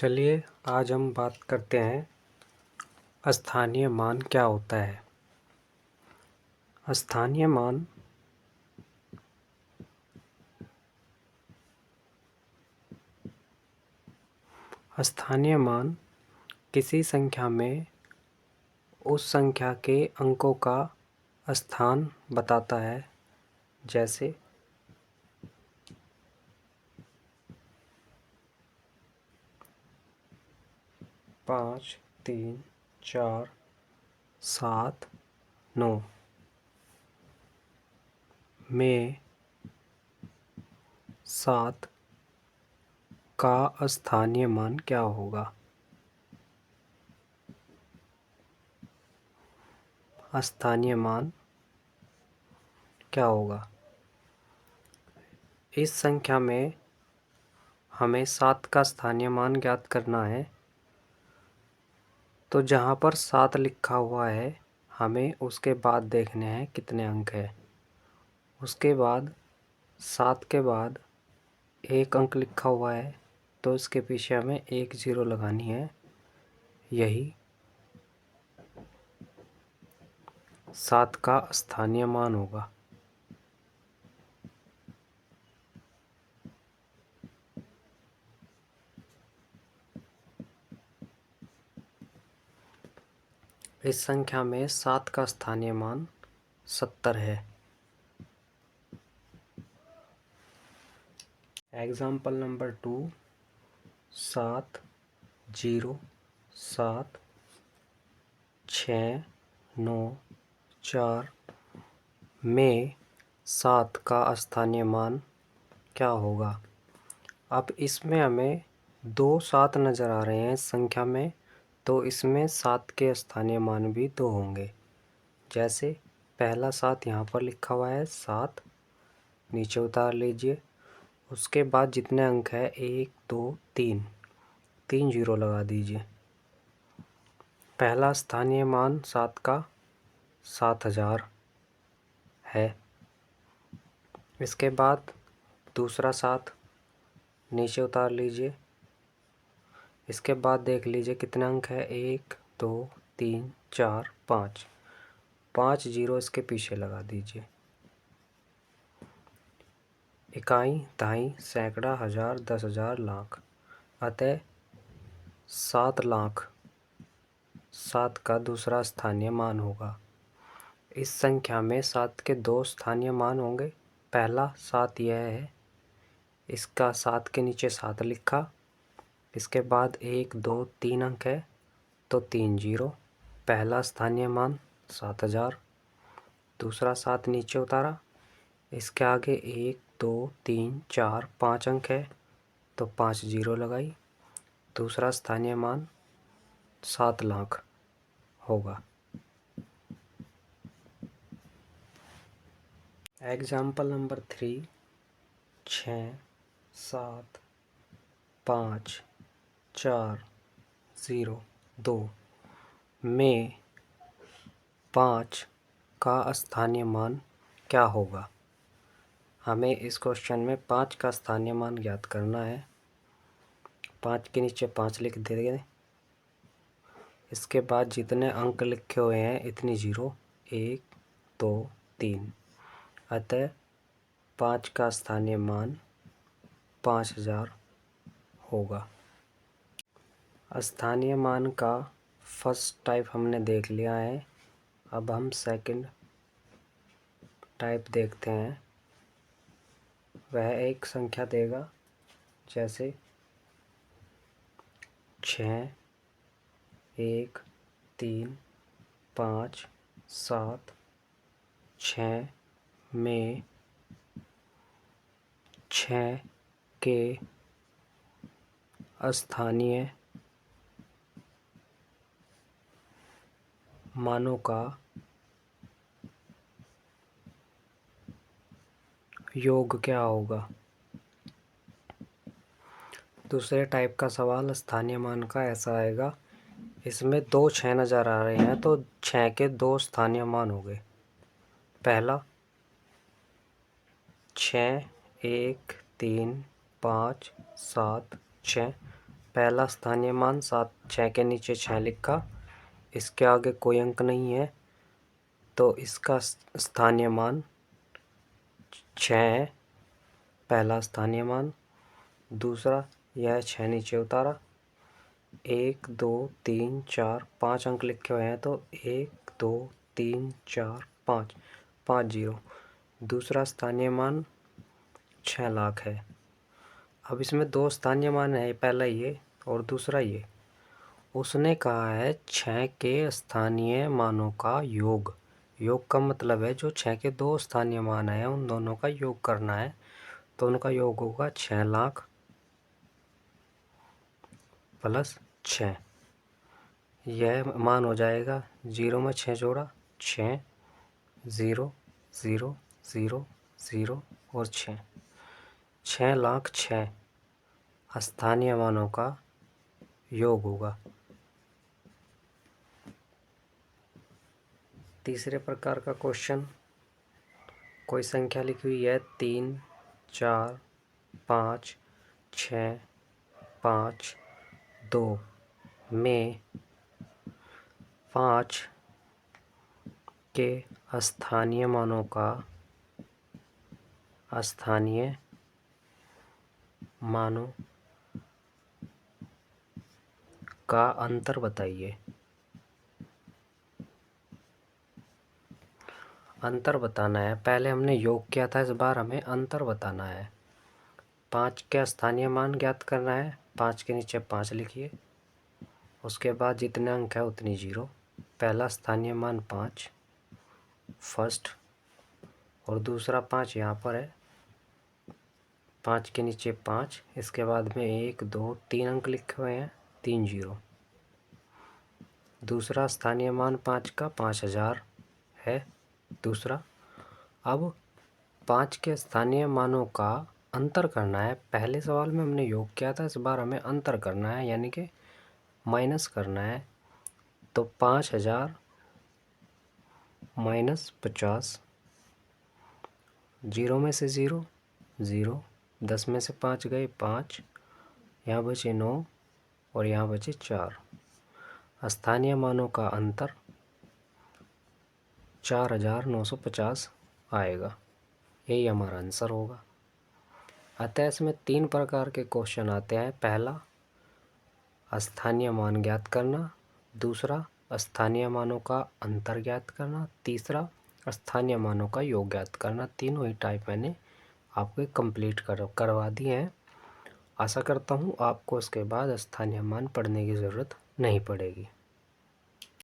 चलिए आज हम बात करते हैं स्थानीय मान क्या होता है। स्थानीय मान किसी संख्या में उस संख्या के अंकों का स्थान बताता है। जैसे 5, 3, 4, 7, 9 में 7 का स्थानीय मान क्या होगा। स्थानीय मान क्या होगा। इस संख्या में हमें 7 का स्थानीय मान ज्ञात करना है। तो जहाँ पर 7 लिखा हुआ है हमें उसके बाद देखने हैं कितने अंक है। उसके बाद 7 के बाद एक अंक लिखा हुआ है तो इसके पीछे हमें एक ज़ीरो लगानी है। यही 7 का स्थानीय मान होगा। इस संख्या में 7 का स्थानीय मान 70 है। एग्जाम्पल नंबर 2 7, 0, 7, 6, 9, 4 में 7 का स्थानीय मान क्या होगा। अब इसमें हमें 2 7 नज़र आ रहे हैं इस संख्या में, तो इसमें 7 के स्थानीय मान भी 2 होंगे। जैसे पहला 7 यहाँ पर लिखा हुआ है 7, नीचे उतार लीजिए। उसके बाद जितने अंक है 1, 2, 3 ज़ीरो लगा दीजिए। पहला स्थानीय मान 7 का 7000 है। इसके बाद दूसरा 7 नीचे उतार लीजिए। इसके बाद देख लीजिए कितने अंक है 1, 2, 3, 4, 5 ज़ीरो इसके पीछे लगा दीजिए। इकाई, दहाई, सैकड़ा, हज़ार, 10,000, लाख। अतः 7 लाख 7 का दूसरा स्थानीय मान होगा। इस संख्या में 7 के 2 स्थानीय मान होंगे। पहला 7 यह है, इसका 7 के नीचे 7 लिखा। इसके बाद 1, 2, 3 अंक है तो 3 ज़ीरो। पहला स्थानीय मान 7000। दूसरा 7 नीचे उतारा। इसके आगे 1, 2, 3, 4, 5 अंक है तो 5 ज़ीरो लगाई। दूसरा स्थानीय मान 7 लाख होगा। एग्जाम्पल नंबर 3 6, 7, 5, 4, 0, 2 में 5 का स्थानीय मान क्या होगा। हमें इस क्वेश्चन में 5 का स्थानीय मान ज्ञात करना है। 5 के नीचे 5 लिख देंगे। इसके बाद जितने अंक लिखे हुए हैं इतनी ज़ीरो, 1, 2, 3। अतः 5 का स्थानीय मान 5000 होगा। स्थानीय मान का फर्स्ट टाइप हमने देख लिया है। अब हम सेकंड टाइप देखते हैं। वह एक संख्या देगा जैसे 6, 1, 3, 5, 7, 6 में 6 के स्थानीय मानों का योग क्या होगा। दूसरे टाइप का सवाल स्थानीय मान का ऐसा आएगा। इसमें 2 6 नज़र आ रहे हैं तो 6 के 2 स्थानीय मान हो गए। पहला 6, 1, 3, 5, 7, 6 पहला स्थानीय मान 7, 6 के नीचे 6 लिखा, इसके आगे कोई अंक नहीं है तो इसका स्थानीय मान 6 है, पहला स्थानीय मान। दूसरा, यह 6 नीचे उतारा, 1 2 3 4 5 अंक लिखे हुए हैं तो 1 2 3 4 5, 5 जीरो। दूसरा स्थानीय मान 6 लाख है। अब इसमें दो स्थानीय मान है, पहला ये और दूसरा ये। उसने कहा है 6 के स्थानीय मानों का योग। योग का मतलब है जो 6 के दो स्थानीय मान हैं उन दोनों का योग करना है, तो उनका योग होगा 6 लाख प्लस 6। यह मान हो जाएगा, 0 में 6 जोड़ा 6, 0 0 0 0 और 6, 6 लाख 6 स्थानीय मानों का योग होगा। तीसरे प्रकार का क्वेश्चन, कोई संख्या लिखी हुई है 3 4 5 6 5 2 में 5 के स्थानीय मानों का अंतर बताइए। अंतर बताना है, पहले हमने योग किया था, इस बार हमें अंतर बताना है। 5 का स्थानीय मान ज्ञात करना है, 5 के नीचे 5 लिखिए, उसके बाद जितने अंक है उतनी जीरो। पहला स्थानीय मान 5 फर्स्ट, और दूसरा 5 यहाँ पर है, 5 के नीचे 5, इसके बाद में 1 2 3 अंक लिखे हुए हैं, 3 जीरो। दूसरा स्थानीय मान 5 का 5000 है दूसरा। अब 5 के स्थानीय मानों का अंतर करना है। पहले सवाल में हमने योग किया था, इस बार हमें अंतर करना है, यानी कि माइनस करना है। तो 5000 माइनस 50, 0 में से 0 0, 10 में से 5 गए 5, यहाँ बचे 9 और यहाँ बचे 4। स्थानीय मानों का अंतर 4950 आएगा, यही हमारा आंसर होगा। अतः इसमें 3 प्रकार के क्वेश्चन आते हैं। पहला, स्थानीय मान ज्ञात करना। दूसरा, स्थानीय मानों का अंतर ज्ञात करना। तीसरा, स्थानीय मानों का योग ज्ञात करना। तीनों ही टाइप मैंने आपको कंप्लीट करवा दिए हैं। आशा करता हूँ आपको इसके बाद स्थानीय मान पढ़ने की ज़रूरत नहीं पड़ेगी।